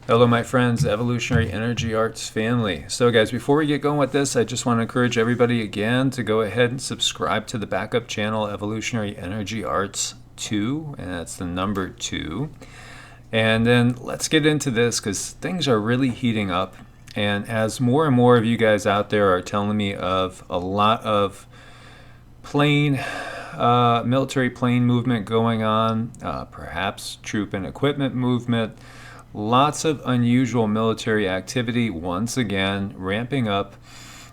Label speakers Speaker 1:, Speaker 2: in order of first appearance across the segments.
Speaker 1: Hello, my friends, Evolutionary Energy Arts family. So, guys, before we get going with this, I just want to encourage everybody again to go ahead and subscribe to the backup channel, Evolutionary Energy Arts 2, and that's the number 2. And then let's get into this because things are really heating up. And as more and more of you guys out there are telling me of a lot of military plane movement going on, perhaps troop and equipment movement, lots of unusual military activity once again ramping up.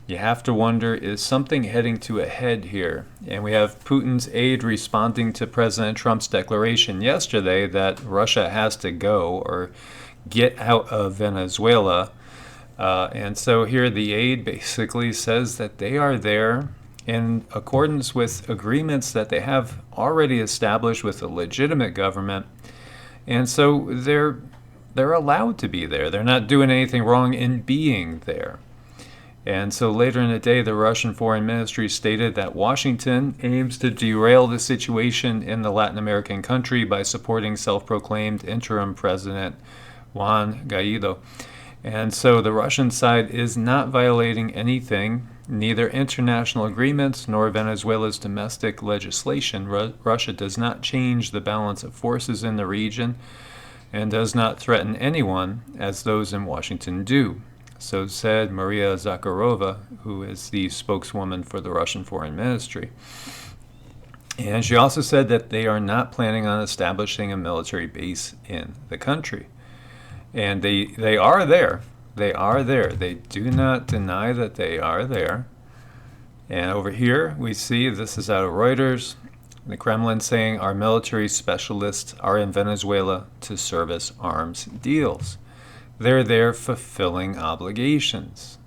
Speaker 1: You have to wonder, is something heading to a head here? And we have Putin's aide responding to President Trump's declaration yesterday that Russia has to go or get out of Venezuela. And so here the aide basically says that they are there in accordance with agreements that they have already established with a legitimate government. And so they're allowed to be there. They're not doing anything wrong in being there. And so later in the day, the Russian Foreign Ministry stated that Washington aims to derail the situation in the Latin American country by supporting self-proclaimed interim President Juan Guaido. And so the Russian side is not violating anything, neither international agreements nor Venezuela's domestic legislation. Russia does not change the balance of forces in the region and does not threaten anyone as those in Washington do. So said Maria Zakharova, who is the spokeswoman for the Russian Foreign Ministry. And she also said that they are not planning on establishing a military base in the country. And they are there. They are there. They do not deny that they are there. And over here we see, this is out of Reuters, the Kremlin saying our military specialists are in Venezuela to service arms deals. They're there fulfilling obligations.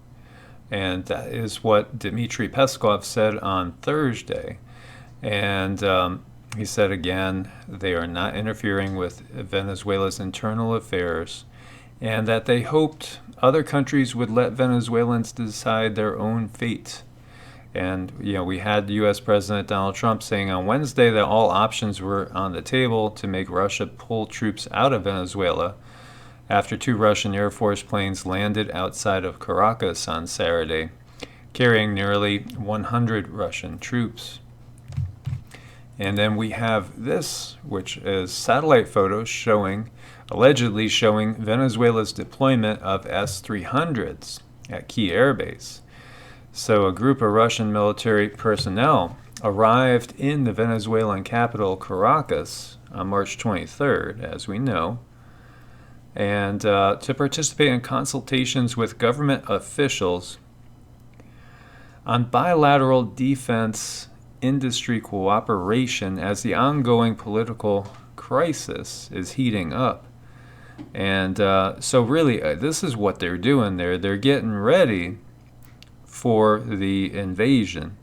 Speaker 1: And that is what Dmitry Peskov said on Thursday. And he said again, they are not interfering with Venezuela's internal affairs, and that they hoped other countries would let Venezuelans decide their own fate. And, we had U.S. President Donald Trump saying on Wednesday that all options were on the table to make Russia pull troops out of Venezuela after 2 Russian Air Force planes landed outside of Caracas on Saturday, carrying nearly 100 Russian troops. And then we have this, which is satellite photos allegedly showing Venezuela's deployment of S-300s at key airbase. So a group of Russian military personnel arrived in the Venezuelan capital, Caracas, on March 23rd, as we know, and to participate in consultations with government officials on bilateral defense industry cooperation as the ongoing political crisis is heating up. And so really, this is what they're doing there. They're getting ready for the invasion,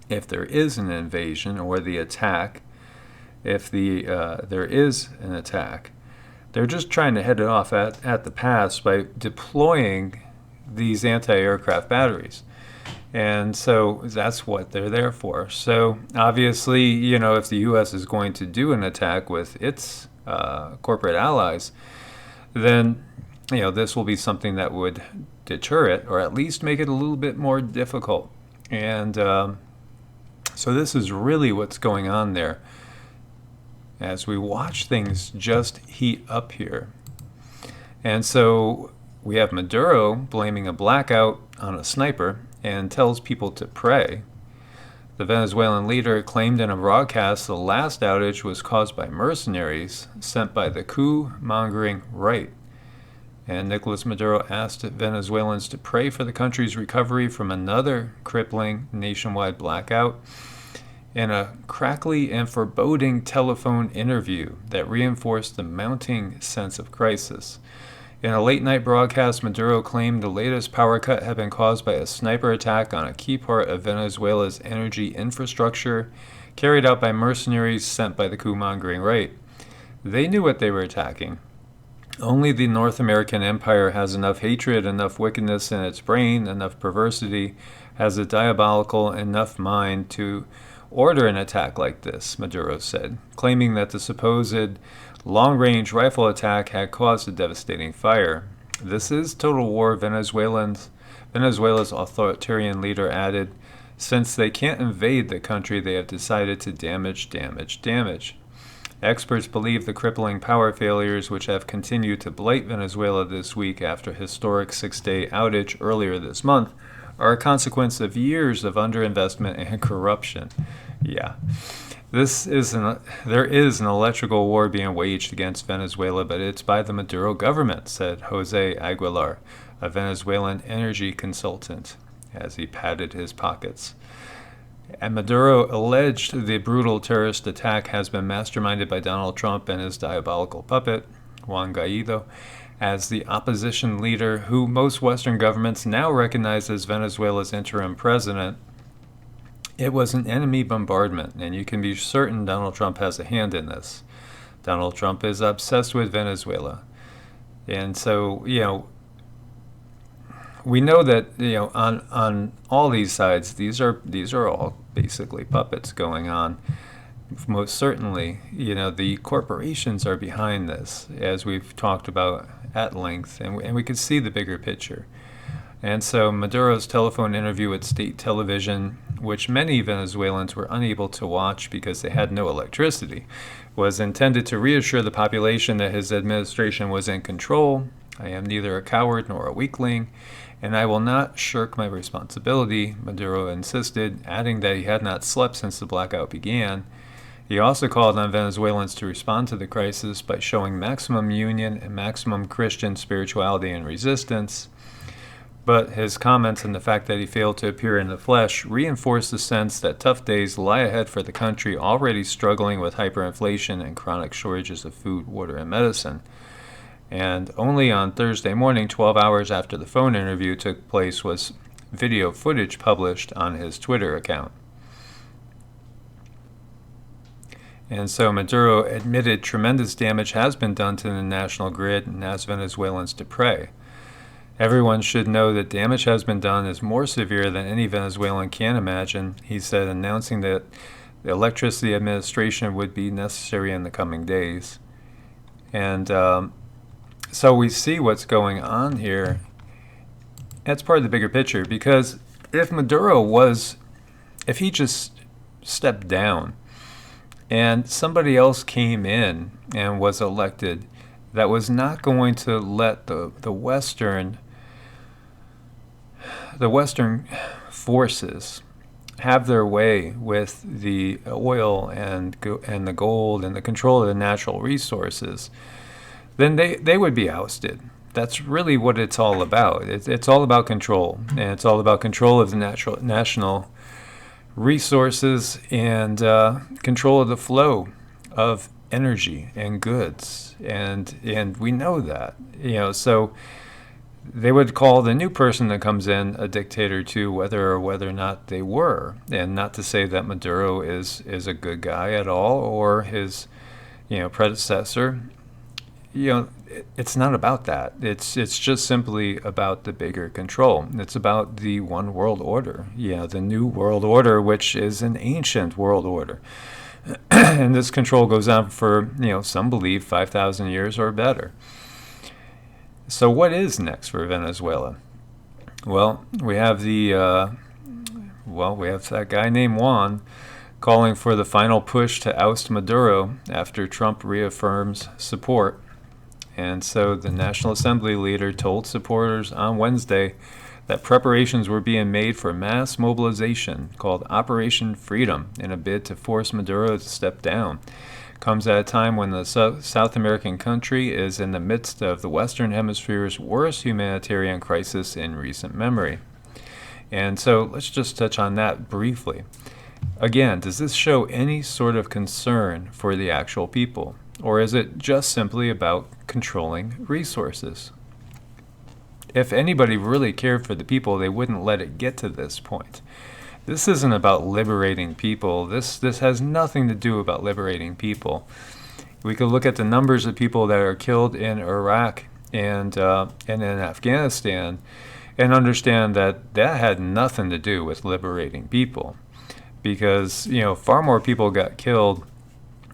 Speaker 1: if there is an invasion, or the attack, if there is an attack. They're just trying to head it off at the pass by deploying these anti-aircraft batteries. And so that's what they're there for. So obviously, if the U.S. is going to do an attack with its corporate allies, then, this will be something that would deter it, or at least make it a little bit more difficult. And so this is really what's going on there as we watch things just heat up here. And so we have Maduro blaming a blackout on a sniper and tells people to pray. The Venezuelan leader claimed in a broadcast the last outage was caused by mercenaries sent by the coup-mongering right. And Nicolas Maduro asked Venezuelans to pray for the country's recovery from another crippling nationwide blackout in a crackly and foreboding telephone interview that reinforced the mounting sense of crisis. In a late-night broadcast, Maduro claimed the latest power cut had been caused by a sniper attack on a key part of Venezuela's energy infrastructure carried out by mercenaries sent by the coup-mongering right. They knew what they were attacking. Only the North American empire has enough hatred, enough wickedness in its brain, enough perversity, has a diabolical enough mind to order an attack like this, Maduro said, claiming that the supposed long-range rifle attack had caused a devastating fire. This is total war, Venezuela's authoritarian leader added. Since they can't invade the country, they have decided to damage. Experts believe the crippling power failures, which have continued to blight Venezuela this week after a historic 6-day outage earlier this month, are a consequence of years of underinvestment and corruption. Yeah. There is an electrical war being waged against Venezuela, but it's by the Maduro government, said Jose Aguilar, a Venezuelan energy consultant, as he patted his pockets. And Maduro alleged the brutal terrorist attack has been masterminded by Donald Trump and his diabolical puppet, Juan Guaido, as the opposition leader who most Western governments now recognize as Venezuela's interim president. It was an enemy bombardment, and you can be certain Donald Trump has a hand in this. Donald Trump is obsessed with Venezuela. And so, we know that, on all these sides, these are all basically puppets going on. Most certainly, the corporations are behind this, as we've talked about at length, and we can see the bigger picture. And so Maduro's telephone interview at state television, which many Venezuelans were unable to watch because they had no electricity, was intended to reassure the population that his administration was in control. I am neither a coward nor a weakling, and I will not shirk my responsibility, Maduro insisted, adding that he had not slept since the blackout began. He also called on Venezuelans to respond to the crisis by showing maximum union and maximum Christian spirituality and resistance. But his comments and the fact that he failed to appear in the flesh reinforced the sense that tough days lie ahead for the country already struggling with hyperinflation and chronic shortages of food, water, and medicine. And only on Thursday morning, 12 hours after the phone interview took place, was video footage published on his Twitter account. And so Maduro admitted tremendous damage has been done to the national grid and asked Venezuelans to pray. Everyone should know that damage has been done is more severe than any Venezuelan can imagine, he said, announcing that the electricity administration would be necessary in the coming days. And so we see what's going on here. That's part of the bigger picture, because if he just stepped down and somebody else came in and was elected that was not going to let the Western forces have their way with the oil and the gold and the control of the natural resources, then they would be ousted. That's really what it's all about. It's all about control, and it's all about control of the national resources and control of the flow of energy and goods, and we know that, so they would call the new person that comes in a dictator too, whether or not they were. And not to say that Maduro is a good guy at all, or his predecessor. It's not about that. It's just simply about the bigger control. It's about the one world order, the new world order, which is an ancient world order. And this control goes on for, some believe 5,000 years or better. So what is next for Venezuela? Well, we have that guy named Juan calling for the final push to oust Maduro after Trump reaffirms support. And so the National Assembly leader told supporters on Wednesday that preparations were being made for mass mobilization called Operation Freedom in a bid to force Maduro to step down. Comes at a time when the South American country is in the midst of the Western Hemisphere's worst humanitarian crisis in recent memory. And so let's just touch on that briefly. Again, does this show any sort of concern for the actual people? Or is it just simply about controlling resources? If anybody really cared for the people, they wouldn't let it get to this point. This isn't about liberating people. This has nothing to do about liberating people. We could look at the numbers of people that are killed in Iraq and in Afghanistan and understand that had nothing to do with liberating people, because far more people got killed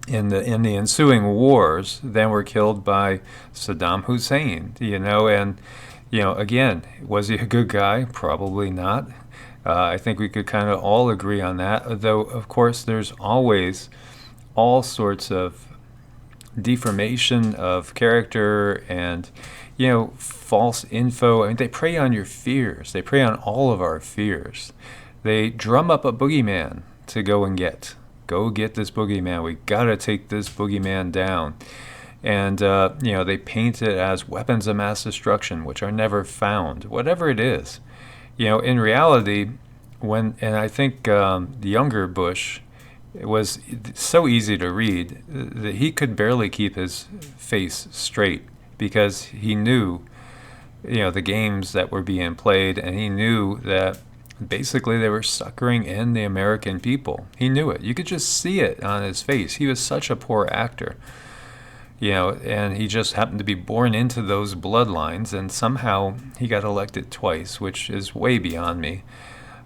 Speaker 1: in the ensuing wars than were killed by Saddam Hussein. And again, was he a good guy? Probably not. I think we could kind of all agree on that. Though, of course, there's always all sorts of deformation of character and false info. I mean, they prey on your fears. They prey on all of our fears. They drum up a boogeyman to go get this boogeyman. We gotta take this boogeyman down. And they paint it as weapons of mass destruction, which are never found, whatever it is. In reality, and I think the younger Bush, it was so easy to read that he could barely keep his face straight because he knew, the games that were being played, and he knew that basically they were suckering in the American people. He knew it. You could just see it on his face. He was such a poor actor, and he just happened to be born into those bloodlines, and somehow he got elected twice, which is way beyond me.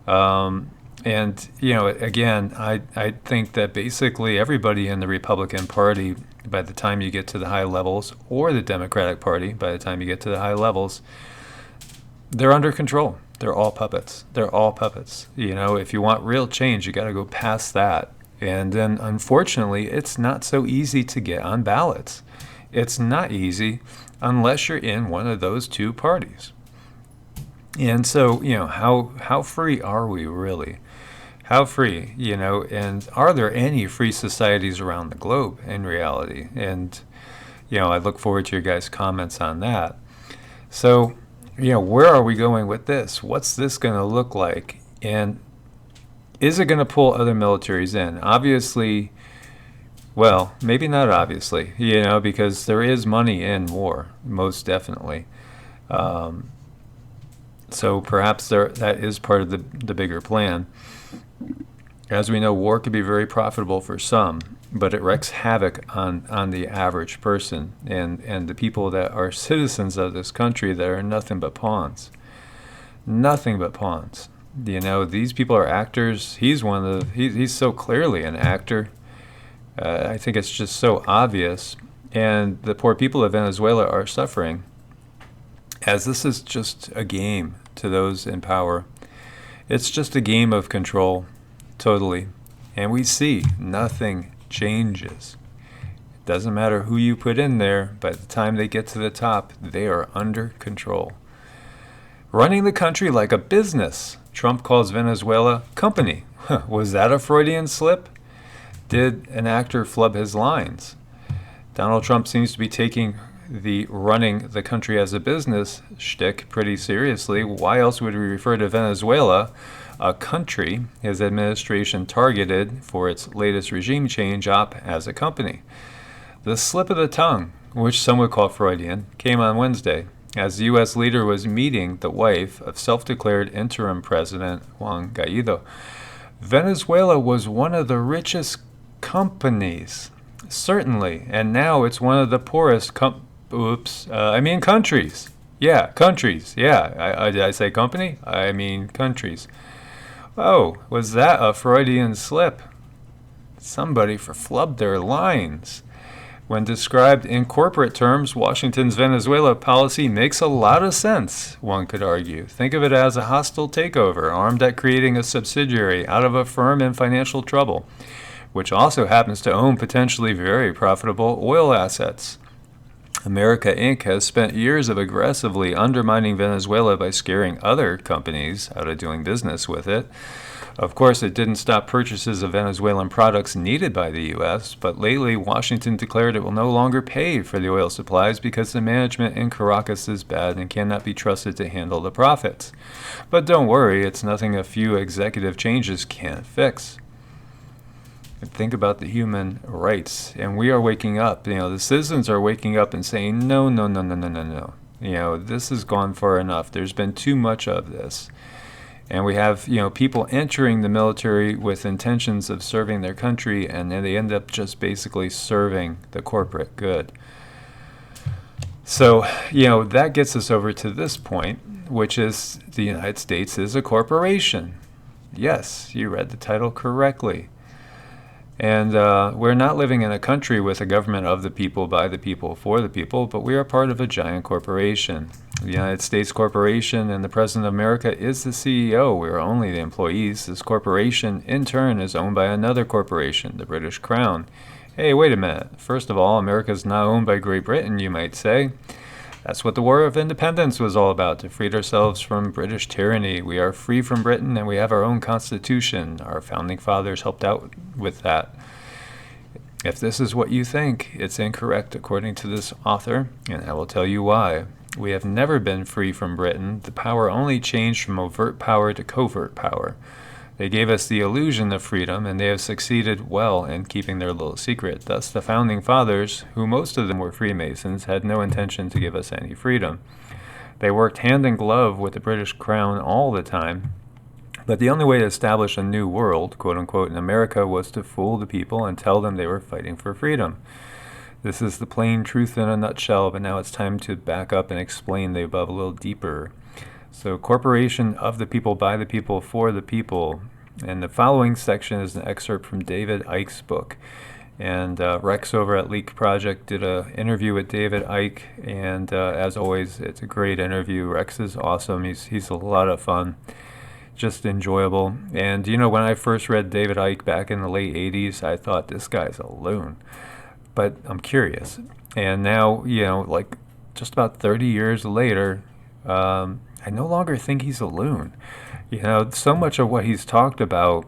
Speaker 1: And, again, I think that basically everybody in the Republican Party, by the time you get to the high levels, or the Democratic Party, by the time you get to the high levels, they're under control. They're all puppets. They're all puppets. If you want real change, you got to go past that. And then, unfortunately, it's not so easy to get on ballots. It's not easy unless you're in one of those two parties. And so, how free are we really? How free, and are there any free societies around the globe in reality? And, I look forward to your guys' comments on that. So, where are we going with this? What's this going to look like? And is it going to pull other militaries in? Obviously, well, maybe not obviously, because there is money in war, most definitely. So perhaps that is part of the bigger plan. As we know, war can be very profitable for some, but it wreaks havoc on the average person and the people that are citizens of this country that are nothing but pawns. Nothing but pawns. These people are actors. He's he's so clearly an actor. I think it's just so obvious. And the poor people of Venezuela are suffering, as this is just a game to those in power. It's just a game of control, totally. And we see nothing changes. It doesn't matter who you put in there, by the time they get to the top, they are under control. Running the country like a business. Trump calls Venezuela company. Was that a Freudian slip? Did an actor flub his lines? Donald Trump seems to be taking the running the country as a business shtick pretty seriously. Why else would we refer to Venezuela, a country his administration targeted for its latest regime change op, as a company? The slip of the tongue, which some would call Freudian, came on Wednesday as the U.S. leader was meeting the wife of self-declared interim president Juan Guaido. Venezuela was one of the richest companies, certainly, and now it's one of the poorest countries. Yeah, countries. Yeah, did I say company? I mean countries. Oh, was that a Freudian slip? Somebody flubbed their lines. When described in corporate terms, Washington's Venezuela policy makes a lot of sense, one could argue. Think of it as a hostile takeover armed at creating a subsidiary out of a firm in financial trouble, which also happens to own potentially very profitable oil assets. America Inc. has spent years of aggressively undermining Venezuela by scaring other companies out of doing business with it. Of course, it didn't stop purchases of Venezuelan products needed by the U.S., but lately Washington declared it will no longer pay for the oil supplies because the management in Caracas is bad and cannot be trusted to handle the profits. But don't worry, it's nothing a few executive changes can't fix. Think about the human rights, and we are waking up. The citizens are waking up and saying, no. This has gone far enough. There's been too much of this. And we have, people entering the military with intentions of serving their country, and then they end up just basically serving the corporate good. So, that gets us over to this point, which is the United States is a corporation. Yes, you read the title correctly. And we're not living in a country with a government of the people, by the people, for the people, but we are part of a giant corporation. The United States Corporation, and the President of America is the CEO. We are only the employees. This corporation, in turn, is owned by another corporation, the British Crown. Hey, wait a minute. First of all, America is not owned by Great Britain, you might say. That's what the War of Independence was all about, to free ourselves from British tyranny. We are free from Britain, and we have our own constitution. Our founding fathers helped out with that. If this is what you think, it's incorrect according to this author, and I will tell you why. We have never been free from Britain. The power only changed from overt power to covert power. They gave us the illusion of freedom, and they have succeeded well in keeping their little secret. Thus, the founding fathers, who most of them were Freemasons, had no intention to give us any freedom. They worked hand in glove with the British Crown all the time, but the only way to establish a new world, quote unquote, in America was to fool the people and tell them they were fighting for freedom. This is the plain truth in a nutshell, but now it's time to back up and explain the above a little deeper. So, corporation of the people, by the people, for the people. And the following section is an excerpt from David Icke's book. And Rex over at Leak Project did an interview with David Icke, and as always, it's a great interview. Rex is awesome. He's a lot of fun, just enjoyable. And you know, when I first read David Icke back in the late 80s, I thought, this guy's a loon. But I'm curious. And now, you know, like just about 30 years later, I no longer think he's a loon. You know, so much of what he's talked about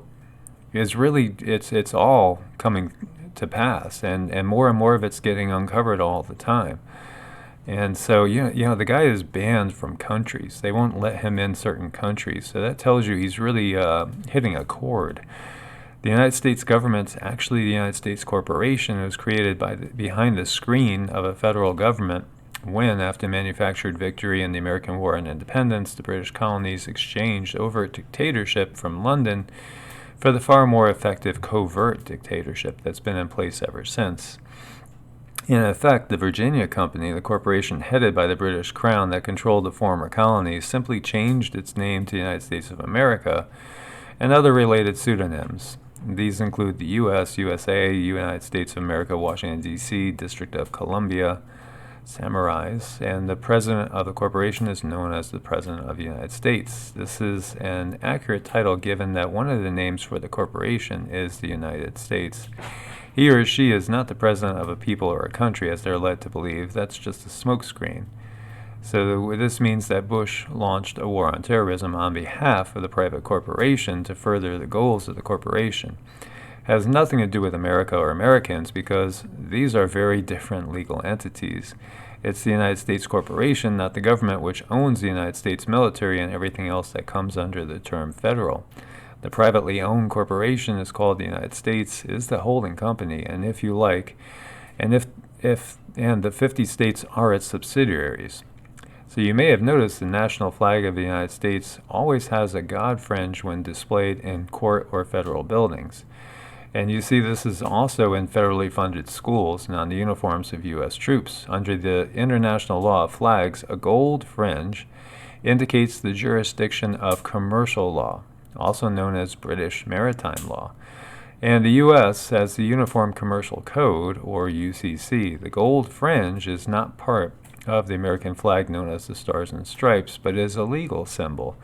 Speaker 1: is really, it's all coming to pass, and more of it's getting uncovered all the time. And so, you know, the guy is banned from countries. They won't let him in certain countries. So that tells you he's really hitting a chord. The United States government's actually the United States Corporation. It was created behind the screen of a federal government when, after manufactured victory in the American War on Independence, the British colonies exchanged overt dictatorship from London for the far more effective covert dictatorship that's been in place ever since. In effect, the Virginia Company, the corporation headed by the British Crown that controlled the former colonies, simply changed its name to the United States of America and other related pseudonyms. These include the U.S., USA, United States of America, Washington, D.C., District of Columbia, Samurais, and the president of the corporation is known as the President of the United States. This is an accurate title given that one of the names for the corporation is the United States. He or she is not the president of a people or a country, as they're led to believe. That's just a smokescreen. So this means that Bush launched a war on terrorism on behalf of the private corporation to further the goals of the corporation. It has nothing to do with America or Americans, because these are very different legal entities. It's the United States Corporation, not the government, which owns the United States military and everything else that comes under the term federal. The privately owned corporation is called the United States, is the holding company, and if you like, and the 50 states are its subsidiaries. So you may have noticed the national flag of the United States always has a God fringe when displayed in court or federal buildings. And you see this is also in federally funded schools and on the uniforms of U.S. troops. Under the international law of flags, a gold fringe indicates the jurisdiction of commercial law, also known as British maritime law. And the U.S. has the Uniform Commercial Code, or UCC. The gold fringe is not part of the American flag known as the Stars and Stripes, but is a legal symbol,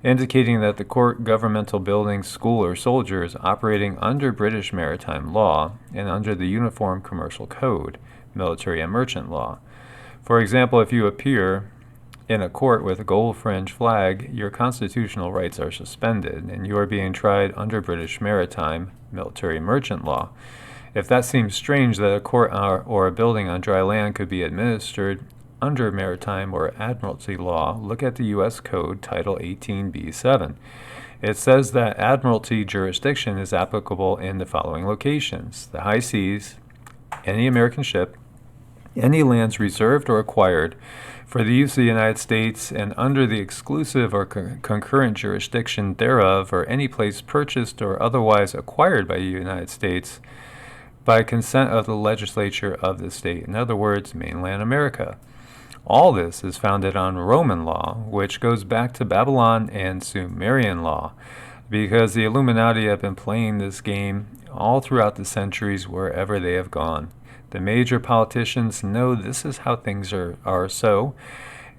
Speaker 1: indicating that the court, governmental building, school, or soldier is operating under British maritime law and under the Uniform Commercial Code, military and merchant law. For example, if you appear in a court with a gold fringe flag, your constitutional rights are suspended, and you are being tried under British maritime, military, merchant law. If that seems strange that a court or a building on dry land could be administered under maritime or admiralty law, look at the U.S. Code, Title 18b-7. It says that admiralty jurisdiction is applicable in the following locations: the high seas, any American ship, any lands reserved or acquired for the use of the United States and under the exclusive or concurrent jurisdiction thereof, or any place purchased or otherwise acquired by the United States by consent of the legislature of the state. In other words, mainland America. All this is founded on Roman law, which goes back to Babylon and Sumerian law, because the Illuminati have been playing this game all throughout the centuries wherever they have gone. The major politicians know this is how things are so,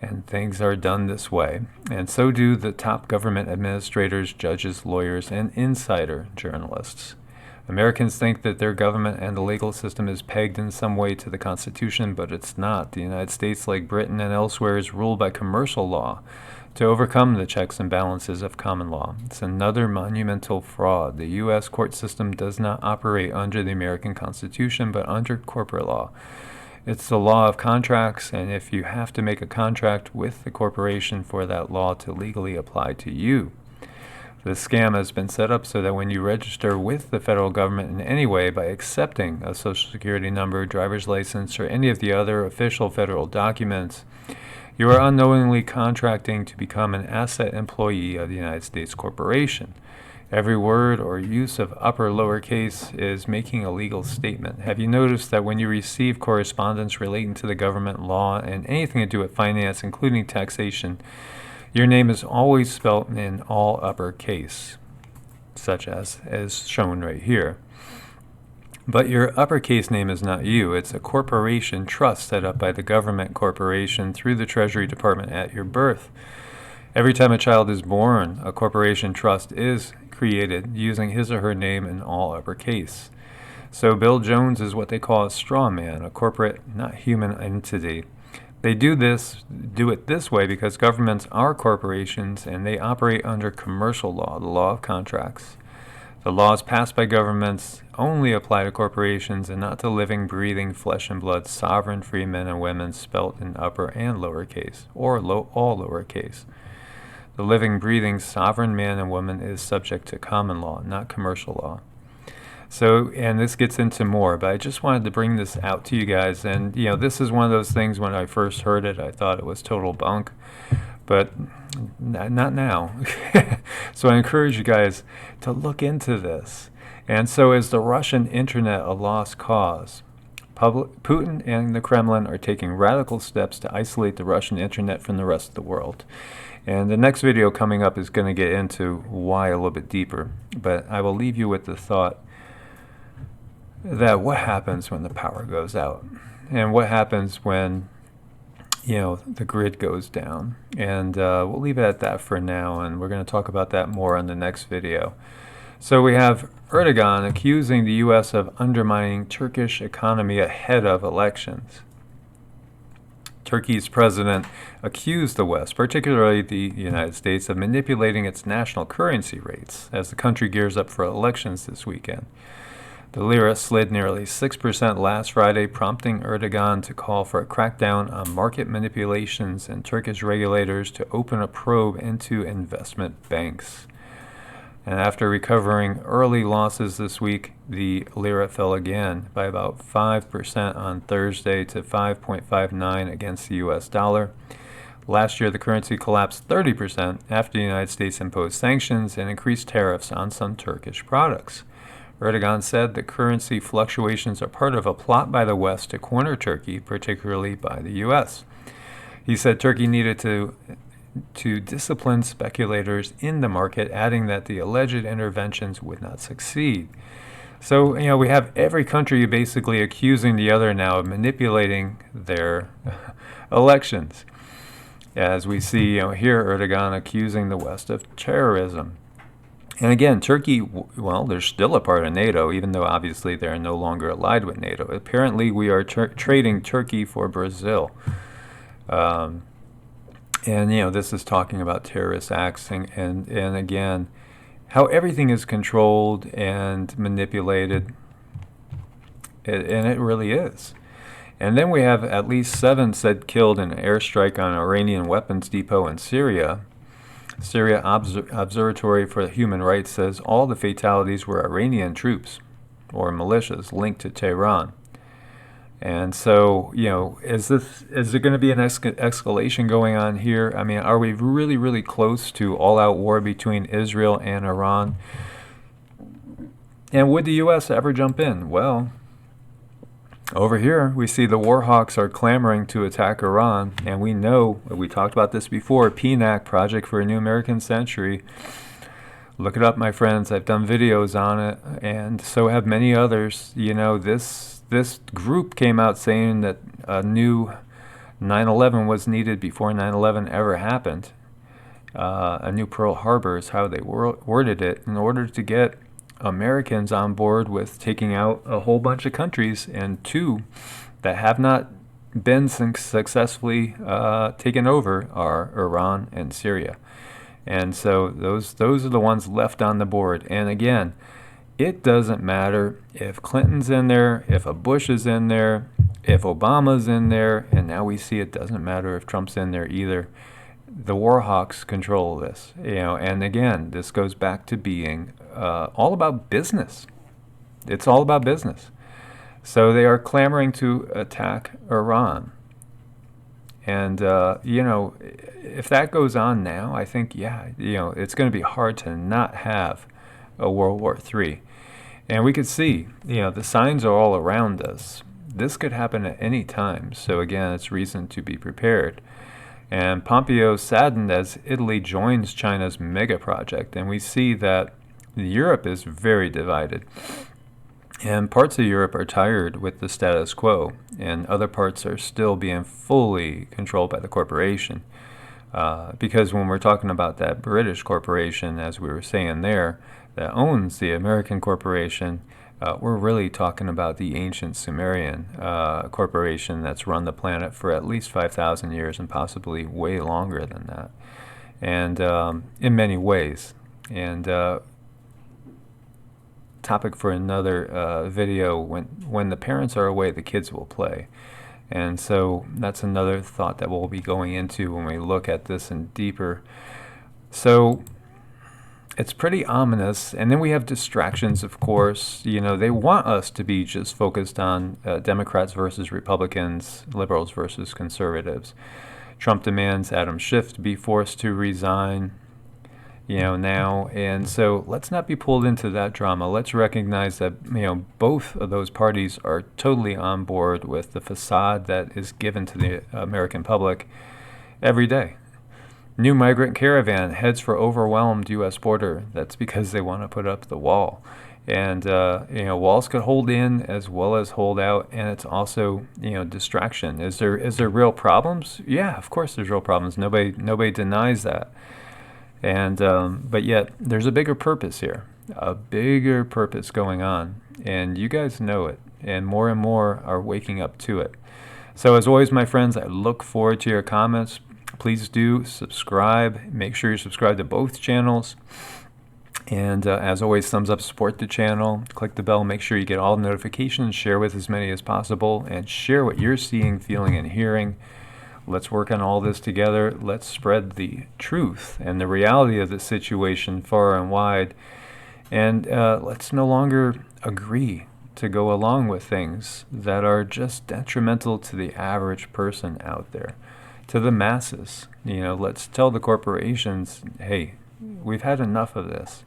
Speaker 1: and things are done this way. And so do the top government administrators, judges, lawyers, and insider journalists. Americans think that their government and the legal system is pegged in some way to the Constitution, but it's not. The United States, like Britain and elsewhere, is ruled by commercial law to overcome the checks and balances of common law. It's another monumental fraud. The U.S. court system does not operate under the American Constitution, but under corporate law. It's the law of contracts, and if you have to make a contract with the corporation for that law to legally apply to you. The scam has been set up so that when you register with the federal government in any way by accepting a social security number, driver's license, or any of the other official federal documents, you are unknowingly contracting to become an asset employee of the United States corporation. Every word or use of upper lowercase is making a legal statement. Have you noticed that when you receive correspondence relating to the government, law, and anything to do with finance, including taxation, your name is always spelt in all uppercase, such as shown right here. But your uppercase name is not you. It's a corporation trust set up by the government corporation through the Treasury Department at your birth. Every time a child is born, a corporation trust is created using his or her name in all uppercase. So Bill Jones is what they call a straw man, a corporate, not human entity. They do it this way because governments are corporations and they operate under commercial law, the law of contracts. The laws passed by governments only apply to corporations and not to living, breathing, flesh and blood, sovereign free men and women spelt in upper and lowercase, or all lowercase. The living, breathing, sovereign man and woman is subject to common law, not commercial law. So, and this gets into more, but I just wanted to bring this out to you guys. And, this is one of those things when I first heard it, I thought it was total bunk, but not now. So I encourage you guys to look into this. And so is the Russian internet a lost cause? Putin and the Kremlin are taking radical steps to isolate the Russian internet from the rest of the world. And the next video coming up is going to get into why a little bit deeper. But I will leave you with the thought that what happens when the power goes out? And what happens when, the grid goes down? And we'll leave it at that for now, and we're going to talk about that more on the next video. So we have Erdogan accusing the U.S. of undermining Turkish economy ahead of elections. Turkey's president accused the West, particularly the United States, of manipulating its national currency rates as the country gears up for elections this weekend. The lira slid nearly 6% last Friday, prompting Erdogan to call for a crackdown on market manipulations and Turkish regulators to open a probe into investment banks. And after recovering early losses this week, the lira fell again by about 5% on Thursday to 5.59 against the U.S. dollar. Last year, the currency collapsed 30% after the United States imposed sanctions and increased tariffs on some Turkish products. Erdogan said the currency fluctuations are part of a plot by the West to corner Turkey, particularly by the U.S. He said Turkey needed to discipline speculators in the market, adding that the alleged interventions would not succeed. So, we have every country basically accusing the other now of manipulating their elections. As we see, here, Erdogan accusing the West of terrorism. And again, Turkey, well, they're still a part of NATO, even though obviously they're no longer allied with NATO. Apparently, we are trading Turkey for Brazil. And, this is talking about terrorist acts and again, how everything is controlled and manipulated. And it really is. And then we have at least 7 said killed in an airstrike on an Iranian weapons depot in Syria. Syria Observatory for Human Rights says all the fatalities were Iranian troops or militias linked to Tehran. And so, is there going to be an escalation going on here? I mean, are we really, really close to all-out war between Israel and Iran? And would the U.S. ever jump in? Well, over here, we see the war hawks are clamoring to attack Iran, and we know, we talked about this before, PNAC, Project for a New American Century, Look it up, my friends. I've done videos on it, and so have many others. This group came out saying that a new 9/11 was needed before 9/11 ever happened. A new Pearl Harbor is how they worded it, in order to get Americans on board with taking out a whole bunch of countries, and two that have not been successfully taken over are Iran and Syria. And so those are the ones left on the board. And again, it doesn't matter if Clinton's in there, if a Bush is in there, if Obama's in there, and now we see it doesn't matter if Trump's in there either. The war hawks control this, and again, this goes back to being all about business. It's all about business. So they are clamoring to attack Iran. And, if that goes on now, I think, it's going to be hard to not have a World War III. And we could see, the signs are all around us. This could happen at any time. So again, it's reason to be prepared. And Pompeo saddened as Italy joins China's mega project. And we see that Europe is very divided. And parts of Europe are tired with the status quo, and other parts are still being fully controlled by the corporation. Because when we're talking about that British corporation, as we were saying there, that owns the American corporation, we're really talking about the ancient Sumerian corporation that's run the planet for at least 5,000 years and possibly way longer than that, and in many ways. And topic for another video, when the parents are away, the kids will play. And so that's another thought that we'll be going into when we look at this in deeper. So it's pretty ominous. And then we have distractions, of course. They want us to be just focused on Democrats versus Republicans, liberals versus conservatives. Trump demands Adam Schiff be forced to resign, now. And so let's not be pulled into that drama. Let's recognize that, both of those parties are totally on board with the facade that is given to the American public every day. New migrant caravan heads for overwhelmed U.S. border. That's because they want to put up the wall. And, walls could hold in as well as hold out. And it's also, distraction. Is there real problems? Yeah, of course there's real problems. Nobody denies that. And but yet there's a bigger purpose here, a bigger purpose going on, and you guys know it, and more are waking up to it. So as always, my friends, I look forward to your comments. Please do subscribe. Make sure you subscribe to both channels. And as always, thumbs up, support the channel. Click the bell. Make sure you get all the notifications. Share with as many as possible. And share what you're seeing, feeling, and hearing. Let's work on all this together. Let's spread the truth and the reality of the situation far and wide. And let's no longer agree to go along with things that are just detrimental to the average person out there, to the masses. Let's tell the corporations, hey, we've had enough of this.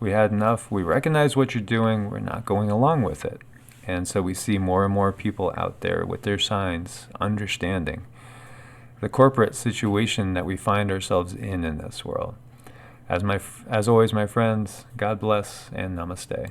Speaker 1: We had enough. We recognize what you're doing. We're not going along with it. And so we see more and more people out there with their signs, understanding the corporate situation that we find ourselves in this world. As always, my friends, God bless and namaste.